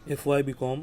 FY BCom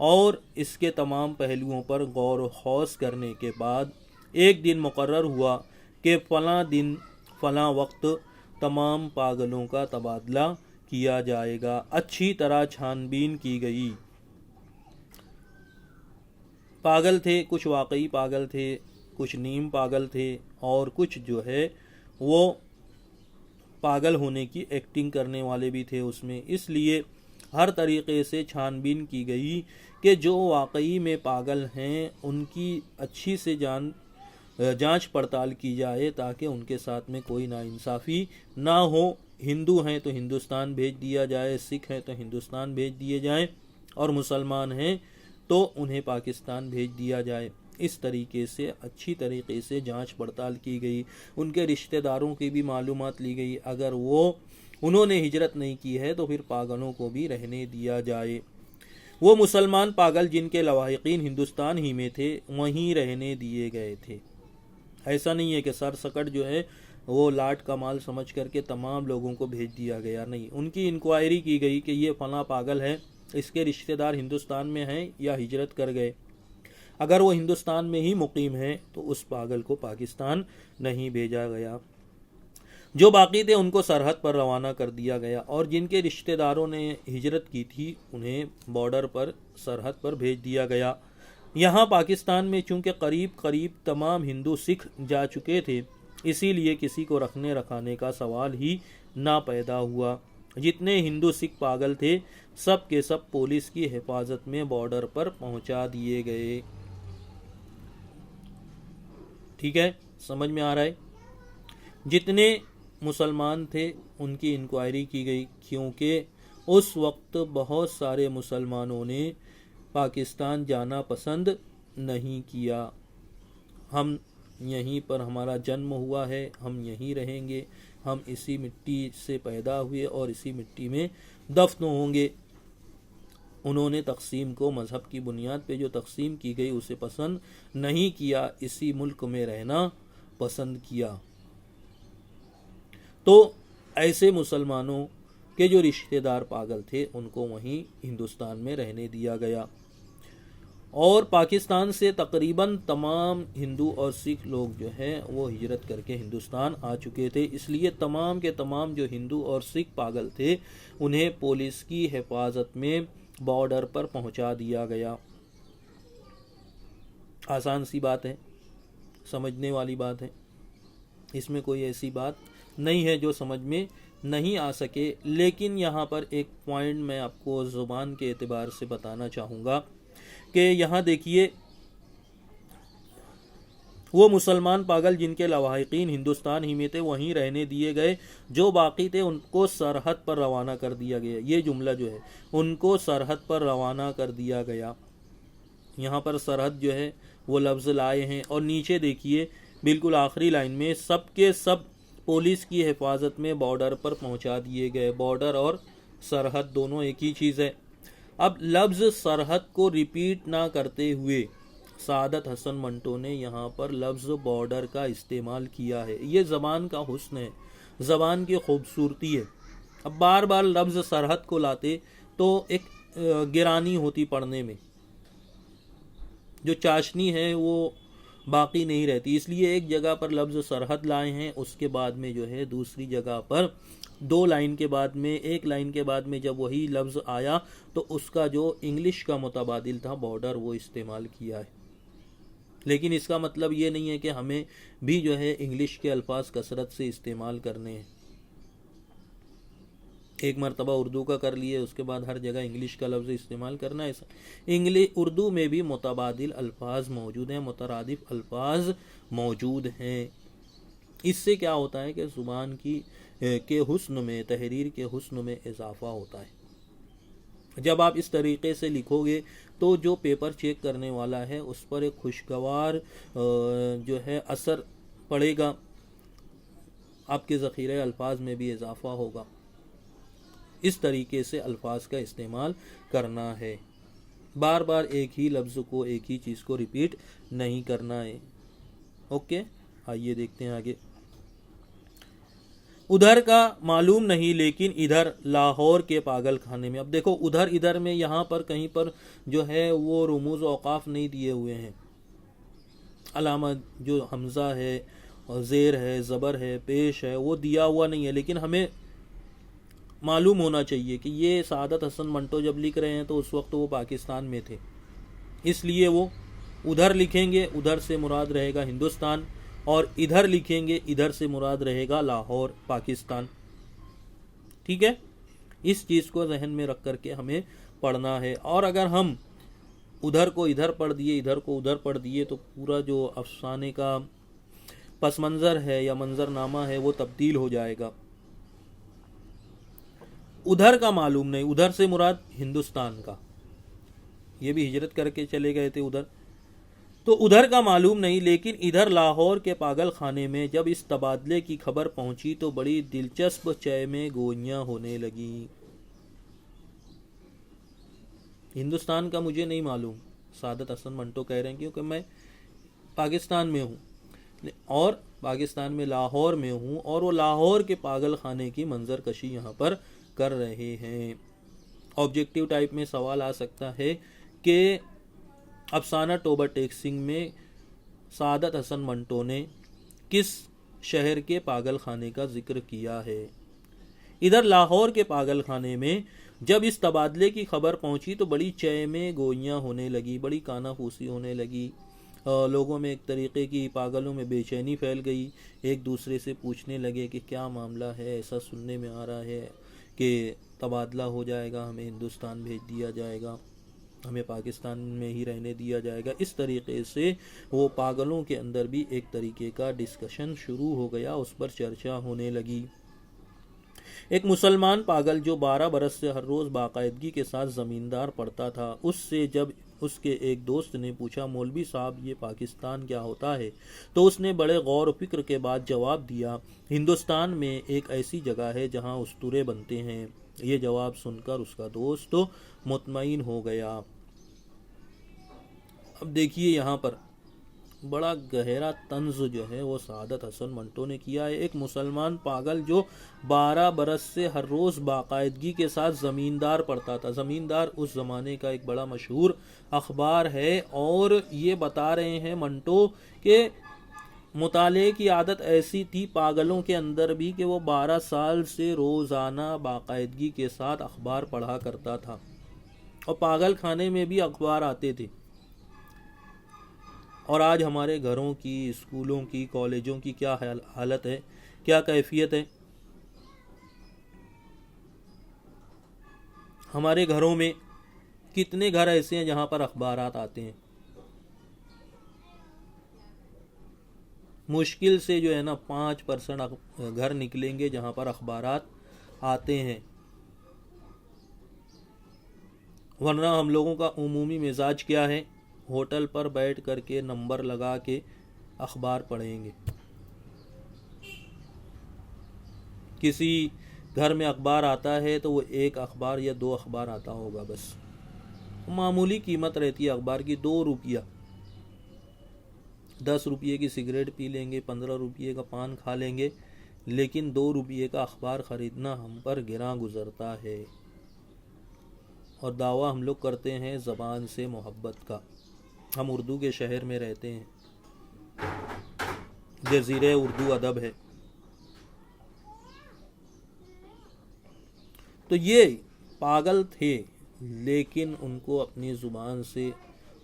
اور اس کے تمام پہلوؤں پر غور و خوض کرنے کے بعد ایک دن مقرر ہوا کہ فلاں دن فلاں وقت تمام پاگلوں کا تبادلہ کیا جائے گا۔ اچھی طرح چھان بین کی گئی۔ پاگل تھے، کچھ واقعی پاگل تھے، کچھ نیم پاگل تھے، اور کچھ جو ہے وہ پاگل ہونے کی ایکٹنگ کرنے والے بھی تھے اس میں۔ اس لیے ہر طریقے سے چھان بین کی گئی کہ جو واقعی میں پاگل ہیں ان کی اچھی سے جانچ پڑتال کی جائے تاکہ ان کے ساتھ میں کوئی ناانصافی نہ ہو۔ ہندو ہیں تو ہندوستان بھیج دیا جائے، سکھ ہیں تو ہندوستان بھیج دیے جائیں، اور مسلمان ہیں تو انہیں پاکستان بھیج دیا جائے۔ اس طریقے سے اچھی طریقے سے جانچ پڑتال کی گئی۔ ان کے رشتہ داروں کی بھی معلومات لی گئی، اگر انہوں نے ہجرت نہیں کی ہے تو پھر پاگلوں کو بھی رہنے دیا جائے۔ وہ مسلمان پاگل جن کے لواحقین ہندوستان ہی میں تھے وہیں رہنے دیے گئے تھے۔ ایسا نہیں ہے کہ سرسکٹ جو ہے وہ لاٹ کا مال سمجھ کر کے تمام لوگوں کو بھیج دیا گیا، نہیں، ان کی انکوائری کی گئی کہ یہ فلاں پاگل ہے، اس کے رشتہ دار ہندوستان میں ہیں یا ہجرت کر گئے۔ اگر وہ ہندوستان میں ہی مقیم ہیں تو اس پاگل کو پاکستان نہیں بھیجا گیا۔ جو باقی تھے ان کو سرحد پر روانہ کر دیا گیا، اور جن کے رشتہ داروں نے ہجرت کی تھی انہیں بارڈر پر سرحد پر بھیج دیا گیا۔ یہاں پاکستان میں چونکہ قریب تمام ہندو سکھ جا چکے تھے، اسی لیے کسی کو رکھنے رکھانے کا سوال ہی نہ پیدا ہوا۔ جتنے ہندو سکھ پاگل تھے سب کے سب پولیس کی حفاظت میں بارڈر پر پہنچا دیے گئے۔ ٹھیک ہے، سمجھ میں آ رہا ہے؟ جتنے مسلمان تھے ان کی انکوائری کی گئی، کیونکہ اس وقت بہت سارے مسلمانوں نے پاکستان جانا پسند نہیں کیا۔ ہم یہیں پر ہمارا جنم ہوا ہے، ہم یہیں رہیں گے، ہم اسی مٹی سے پیدا ہوئے اور اسی مٹی میں دفن ہوں گے۔ انہوں نے تقسیم کو مذہب کی بنیاد پہ جو تقسیم کی گئی اسے پسند نہیں کیا، اسی ملک میں رہنا پسند کیا۔ تو ایسے مسلمانوں کے جو رشتہ دار پاگل تھے ان کو وہیں ہندوستان میں رہنے دیا گیا، اور پاکستان سے تقریباً تمام ہندو اور سکھ لوگ جو ہیں وہ ہجرت کر کے ہندوستان آ چکے تھے۔ اس لیے تمام کے تمام جو ہندو اور سکھ پاگل تھے انہیں پولیس کی حفاظت میں بارڈر پر پہنچا دیا گیا۔ آسان سی بات ہے، سمجھنے والی بات ہے، اس میں کوئی ایسی بات نہیں ہے جو سمجھ میں نہیں آ سکے۔ لیکن یہاں پر ایک پوائنٹ میں آپ کو زبان کے اعتبار سے بتانا چاہوں گا کہ یہاں دیکھیے، وہ مسلمان پاگل جن کے لواحقین ہندوستان ہی میں تھے وہیں رہنے دیے گئے، جو باقی تھے ان کو سرحد پر روانہ کر دیا گیا۔ یہ جملہ جو ہے ان کو سرحد پر روانہ کر دیا گیا، یہاں پر سرحد جو ہے وہ لفظ لائے ہیں، اور نیچے دیکھیے بالکل آخری لائن میں سب کے سب پولیس کی حفاظت میں بارڈر پر پہنچا دیے گئے۔ بارڈر اور سرحد دونوں ایک ہی چیز ہے۔ اب لفظ سرحد کو ریپیٹ نہ کرتے ہوئے سعادت حسن منٹو نے یہاں پر لفظ بارڈر کا استعمال کیا ہے۔ یہ زبان کا حسن ہے، زبان کی خوبصورتی ہے۔ اب بار بار لفظ سرحد کو لاتے تو ایک گرانی ہوتی پڑھنے میں، جو چاشنی ہے وہ باقی نہیں رہتی، اس لیے ایک جگہ پر لفظ سرحد لائے ہیں، اس کے بعد میں جو ہے دوسری جگہ پر دو لائن کے بعد میں ایک لائن کے بعد میں جب وہی لفظ آیا تو اس کا جو انگلش کا متبادل تھا بارڈر وہ استعمال کیا ہے۔ لیکن اس کا مطلب یہ نہیں ہے کہ ہمیں بھی جو ہے انگلش کے الفاظ کثرت سے استعمال کرنے ہیں۔ ایک مرتبہ اردو کا کر لیے اس کے بعد ہر جگہ انگلش کا لفظ استعمال کرنا ہے۔ اردو میں بھی متبادل الفاظ موجود ہیں، مترادف الفاظ موجود ہیں۔ اس سے کیا ہوتا ہے کہ زبان کے حسن میں، تحریر کے حسن میں اضافہ ہوتا ہے۔ جب آپ اس طریقے سے لکھو گے تو جو پیپر چیک کرنے والا ہے اس پر ایک خوشگوار جو ہے اثر پڑے گا، آپ کے ذخیرہ الفاظ میں بھی اضافہ ہوگا۔ اس طریقے سے الفاظ کا استعمال کرنا ہے، بار بار ایک ہی لفظ کو، ایک ہی چیز کو ریپیٹ نہیں کرنا ہے۔ اوکے، آئیے دیکھتے ہیں آگے۔ ادھر کا معلوم نہیں لیکن ادھر لاہور کے پاگل خانے میں. اب دیکھو ادھر میں یہاں پر کہیں پر جو ہے وہ رموز اوقاف نہیں دیے ہوئے ہیں. علامہ جو حمزہ ہے اور زیر ہے زبر ہے پیش ہے وہ دیا ہوا نہیں ہے، لیکن ہمیں معلوم ہونا چاہیے کہ یہ سعادت حسن منٹو جب لکھ رہے ہیں تو اس وقت وہ پاکستان میں تھے، اس لیے وہ ادھر لکھیں گے، ادھر سے مراد رہے گا ہندوستان، اور ادھر لکھیں گے، ادھر سے مراد رہے گا لاہور پاکستان. ٹھیک ہے، اس چیز کو ذہن میں رکھ کر کے ہمیں پڑھنا ہے. اور اگر ہم ادھر کو ادھر پڑھ دیے ادھر کو ادھر پڑھ دیے تو پورا جو افسانے کا پس منظر ہے یا منظر نامہ ہے وہ تبدیل ہو جائے گا. ادھر کا معلوم نہیں، ادھر سے مراد ہندوستان کا، یہ بھی ہجرت کر کے چلے گئے تھے ادھر. تو ادھر کا معلوم نہیں لیکن ادھر لاہور کے پاگل خانے میں جب اس تبادلے کی خبر پہنچی تو بڑی دلچسپ چے میں گوئیاں ہونے لگیں. ہندوستان کا مجھے نہیں معلوم، سعادت حسن منٹو کہہ رہے ہیں، کیونکہ میں پاکستان میں ہوں اور پاکستان میں لاہور میں ہوں، اور وہ لاہور کے پاگل خانے کی منظر کشی یہاں پر کر رہے ہیں. آبجیکٹیو ٹائپ میں سوال آ سکتا ہے کہ افسانہ ٹوبہ ٹیک سنگھ میں سعادت حسن منٹو نے کس شہر کے پاگل خانے کا ذکر کیا ہے. ادھر لاہور کے پاگل خانے میں جب اس تبادلے کی خبر پہنچی تو بڑی چے میں گوئیاں ہونے لگی، بڑی کانا پھوسی ہونے لگی. لوگوں میں ایک طریقے کی پاگلوں میں بے چینی پھیل گئی، ایک دوسرے سے پوچھنے لگے کہ کیا معاملہ ہے، ایسا سننے میں آ رہا ہے کہ تبادلہ ہو جائے گا، ہمیں ہندوستان بھیج دیا جائے گا، ہمیں پاکستان میں ہی رہنے دیا جائے گا. اس طریقے سے وہ پاگلوں کے اندر بھی ایک طریقے کا ڈسکشن شروع ہو گیا، اس پر چرچا ہونے لگی. ایک مسلمان پاگل جو 12 برس سے ہر روز باقاعدگی کے ساتھ زمیندار پڑھتا تھا، اس سے جب اس کے ایک دوست نے پوچھا مولوی صاحب یہ پاکستان کیا ہوتا ہے، تو اس نے بڑے غور و فکر کے بعد جواب دیا ہندوستان میں ایک ایسی جگہ ہے جہاں اسطورے بنتے ہیں. یہ جواب سن کر اس کا دوست مطمئن ہو گیا. اب دیکھیے یہاں پر بڑا گہرا طنز جو ہے وہ سعادت حسن منٹو نے کیا ہے. ایک مسلمان پاگل جو 12 برس سے ہر روز باقاعدگی کے ساتھ زمیندار پڑھتا تھا. زمیندار اس زمانے کا ایک بڑا مشہور اخبار ہے، اور یہ بتا رہے ہیں منٹو کہ مطالعے کی عادت ایسی تھی پاگلوں کے اندر بھی کہ وہ 12 سال سے روزانہ باقاعدگی کے ساتھ اخبار پڑھا کرتا تھا، اور پاگل خانے میں بھی اخبار آتے تھے. اور آج ہمارے گھروں کی، اسکولوں کی، کالجوں کی کیا حالت ہے، کیا کیفیت ہے. ہمارے گھروں میں کتنے گھر ایسے ہیں جہاں پر اخبارات آتے ہیں؟ مشکل سے جو ہے نا 5% گھر نکلیں گے جہاں پر اخبارات آتے ہیں، ورنہ ہم لوگوں کا عمومی مزاج کیا ہے؟ ہوٹل پر بیٹھ کر کے نمبر لگا کے اخبار پڑھیں گے. کسی گھر میں اخبار آتا ہے تو وہ ایک اخبار یا 2 اخبار آتا ہوگا بس. معمولی قیمت رہتی ہے اخبار کی، 2 روپیہ. 10 روپیے کی سگریٹ پی لیں گے، 15 روپیے کا پان کھا لیں گے، لیکن 2 روپیے کا اخبار خریدنا ہم پر گراں گزرتا ہے. اور دعویٰ ہم لوگ کرتے ہیں زبان سے محبت کا. ہم اردو کے شہر میں رہتے ہیں، جزیرہ اردو ادب ہے. تو یہ پاگل تھے لیکن ان کو اپنی زبان سے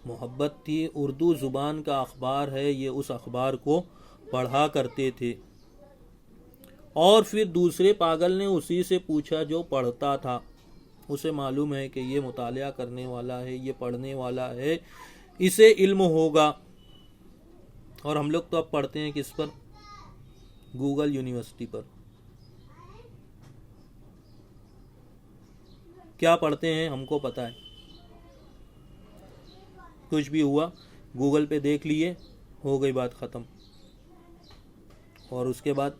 محبت تھی. اردو زبان کا اخبار ہے، یہ اس اخبار کو پڑھا کرتے تھے. اور پھر دوسرے پاگل نے اسی سے پوچھا جو پڑھتا تھا. اسے معلوم ہے کہ یہ مطالعہ کرنے والا ہے، یہ پڑھنے والا ہے، اسے علم ہوگا. اور ہم لوگ تو اب پڑھتے ہیں کس پر؟ گوگل یونیورسٹی پر. کیا پڑھتے ہیں ہم کو پتہ ہے، کچھ بھی ہوا گوگل پہ دیکھ لیے، ہو گئی بات ختم، اور اس کے بعد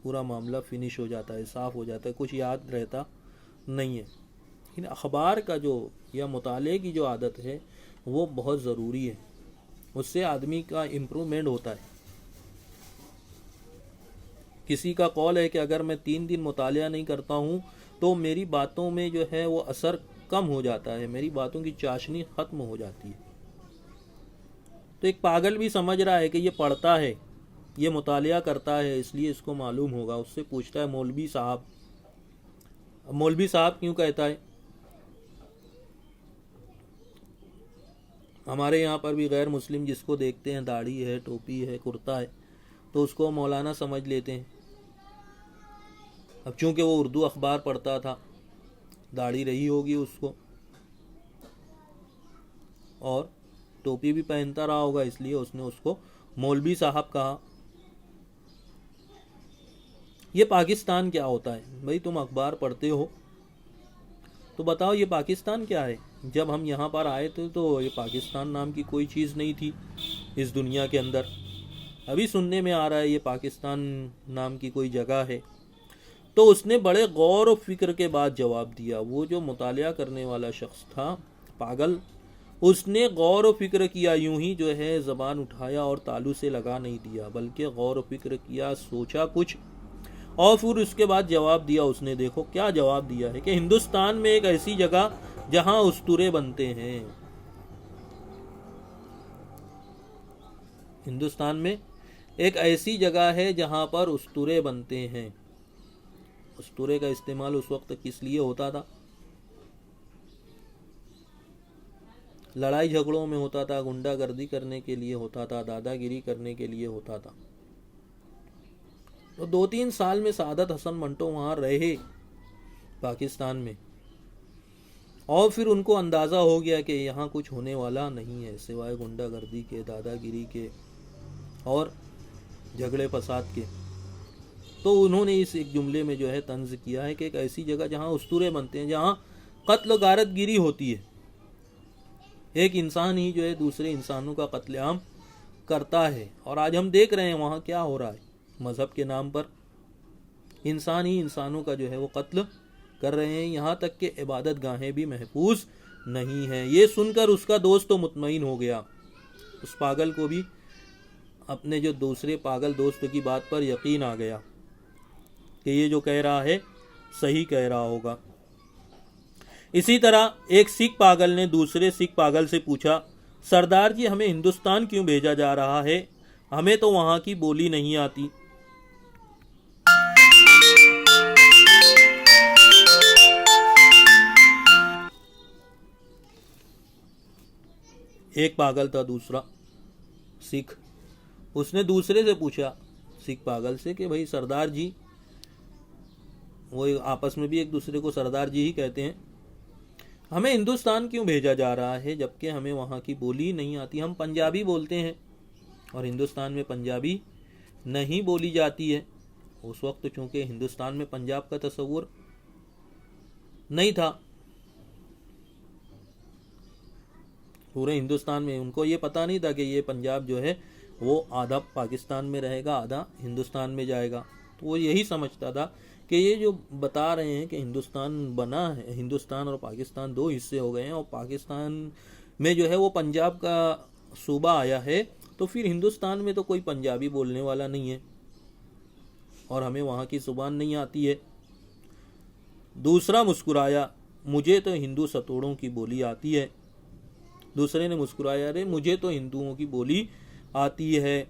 پورا معاملہ فنش ہو جاتا ہے، صاف ہو جاتا ہے، کچھ یاد رہتا نہیں ہے. لیکن اخبار کا جو یا مطالعے کی جو عادت ہے وہ بہت ضروری ہے، اس سے آدمی کا امپرومنٹ ہوتا ہے. کسی کا قول ہے کہ اگر میں 3 دن مطالعہ نہیں کرتا ہوں تو میری باتوں میں جو ہے وہ اثر کم ہو جاتا ہے، میری باتوں کی چاشنی ختم ہو جاتی ہے۔ تو ایک پاگل بھی سمجھ رہا ہے کہ یہ پڑھتا ہے، یہ مطالعہ کرتا ہے، اس لیے اس کو معلوم ہوگا۔ اس سے پوچھتا ہے مولوی صاحب، مولوی صاحب کیوں کہتا ہے؟ ہمارے یہاں پر بھی غیر مسلم جس کو دیکھتے ہیں داڑھی ہے، ٹوپی ہے، کرتا ہے، تو اس کو مولانا سمجھ لیتے ہیں۔ اب چونکہ وہ اردو اخبار پڑھتا تھا، داڑھی رہی ہوگی اس کو اور ٹوپی بھی پہنتا رہا ہوگا، اس لیے اس نے اس کو مولوی صاحب کہا۔ یہ پاکستان کیا ہوتا ہے؟ بھئی تم اخبار پڑھتے ہو تو بتاؤ یہ پاکستان کیا ہے؟ جب ہم یہاں پر آئے تھے تو یہ پاکستان نام کی کوئی چیز نہیں تھی اس دنیا کے اندر، ابھی سننے میں آ رہا ہے یہ پاکستان نام کی کوئی جگہ ہے۔ تو اس نے بڑے غور و فکر کے بعد جواب دیا۔ وہ جو مطالعہ کرنے والا شخص تھا پاگل، اس نے غور و فکر کیا، یوں ہی جو ہے زبان اٹھایا اور تالو سے لگا نہیں دیا، بلکہ غور و فکر کیا، سوچا کچھ اور پھر اس کے بعد جواب دیا۔ اس نے دیکھو کیا جواب دیا ہے کہ ہندوستان میں ایک ایسی جگہ جہاں اسطورے بنتے ہیں، ہندوستان میں ایک ایسی جگہ ہے جہاں پر اسطورے بنتے ہیں۔ اسطورے کا استعمال اس وقت کس لیے ہوتا تھا؟ لڑائی جھگڑوں میں ہوتا تھا، گنڈا گردی کرنے کے لیے ہوتا تھا، دادا گیری کرنے کے لیے ہوتا تھا۔ تو 2-3 سال میں سعادت حسن منٹو وہاں رہے پاکستان میں، اور پھر ان کو اندازہ ہو گیا کہ یہاں کچھ ہونے والا نہیں ہے سوائے گنڈا گردی کے، دادا گیری کے اور جھگڑے فساد کے۔ تو انہوں نے اس ایک جملے میں جو ہے طنز کیا ہے کہ ایک ایسی جگہ جہاں اسطورے بنتے ہیں، جہاں قتل و غارت گیری ہوتی ہے، ایک انسان ہی جو ہے دوسرے انسانوں کا قتل عام کرتا ہے۔ اور آج ہم دیکھ رہے ہیں وہاں کیا ہو رہا ہے، مذہب کے نام پر انسان ہی انسانوں کا جو ہے وہ قتل کر رہے ہیں، یہاں تک کہ عبادت گاہیں بھی محفوظ نہیں ہیں۔ یہ سن کر اس کا دوست تو مطمئن ہو گیا، اس پاگل کو بھی اپنے جو دوسرے پاگل دوست کی بات پر یقین آ گیا کہ یہ جو کہہ رہا ہے صحیح کہہ رہا ہوگا۔ اسی طرح ایک سکھ پاگل نے دوسرے سکھ پاگل سے پوچھا، سردار جی ہمیں ہندوستان کیوں بھیجا جا رہا ہے؟ ہمیں تو وہاں کی بولی نہیں آتی۔ ایک پاگل تھا دوسرا سکھ، اس نے دوسرے سے پوچھا سکھ پاگل سے کہ بھائی سردار جی، وہ آپس میں بھی ایک دوسرے کو سردار جی ہی کہتے ہیں، ہمیں ہندوستان کیوں بھیجا جا رہا ہے جبکہ ہمیں وہاں کی بولی نہیں آتی؟ ہم پنجابی بولتے ہیں اور ہندوستان میں پنجابی نہیں بولی جاتی ہے۔ اس وقت چونکہ ہندوستان میں پنجاب کا تصور نہیں تھا، پورے ہندوستان میں ان کو یہ پتہ نہیں تھا کہ یہ پنجاب جو ہے وہ آدھا پاکستان میں رہے گا، آدھا ہندوستان میں جائے گا۔ تو وہ یہی سمجھتا تھا کہ یہ جو بتا رہے ہیں کہ ہندوستان بنا ہے، ہندوستان اور پاکستان 2 حصے ہو گئے ہیں اور پاکستان میں جو ہے وہ پنجاب کا صوبہ آیا ہے، تو پھر ہندوستان میں تو کوئی پنجابی بولنے والا نہیں ہے اور ہمیں وہاں کی زبان نہیں آتی ہے۔ دوسرا مسکرایا، مجھے تو ہندو ستوڑوں کی بولی آتی ہے۔ دوسرے نے مسکرایا، رے مجھے تو ہندوؤں کی بولی آتی ہے۔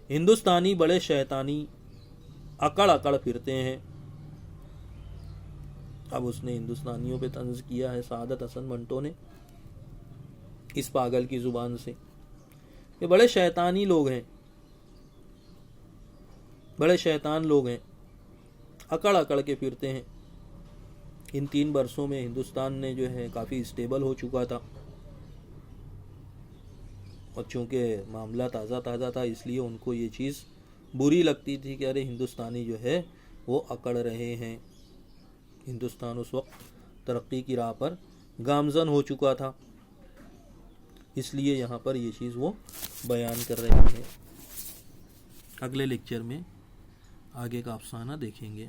ہندوستانی بڑے شیطانی اکڑ اکڑ پھرتے ہیں۔ اب اس نے ہندوستانیوں پہ طنز کیا ہے سعادت حسن منٹو نے اس پاگل کی زبان سے، یہ بڑے شیطانی لوگ ہیں، بڑے شیطان لوگ ہیں، اکڑ اکڑ کے پھرتے ہیں۔ ان 3 برسوں میں ہندوستان نے جو ہے کافی اسٹیبل ہو چکا تھا، اور چونکہ معاملہ تازہ تازہ تھا اس لیے ان کو یہ چیز بری لگتی تھی کہ ارے ہندوستانی جو ہے وہ اکڑ رہے ہیں۔ ہندوستان اس وقت ترقی کی راہ پر گامزن ہو چکا تھا، اس لیے یہاں پر یہ چیز وہ بیان کر رہے ہیں۔ اگلے لیکچر میں آگے کا افسانہ دیکھیں گے۔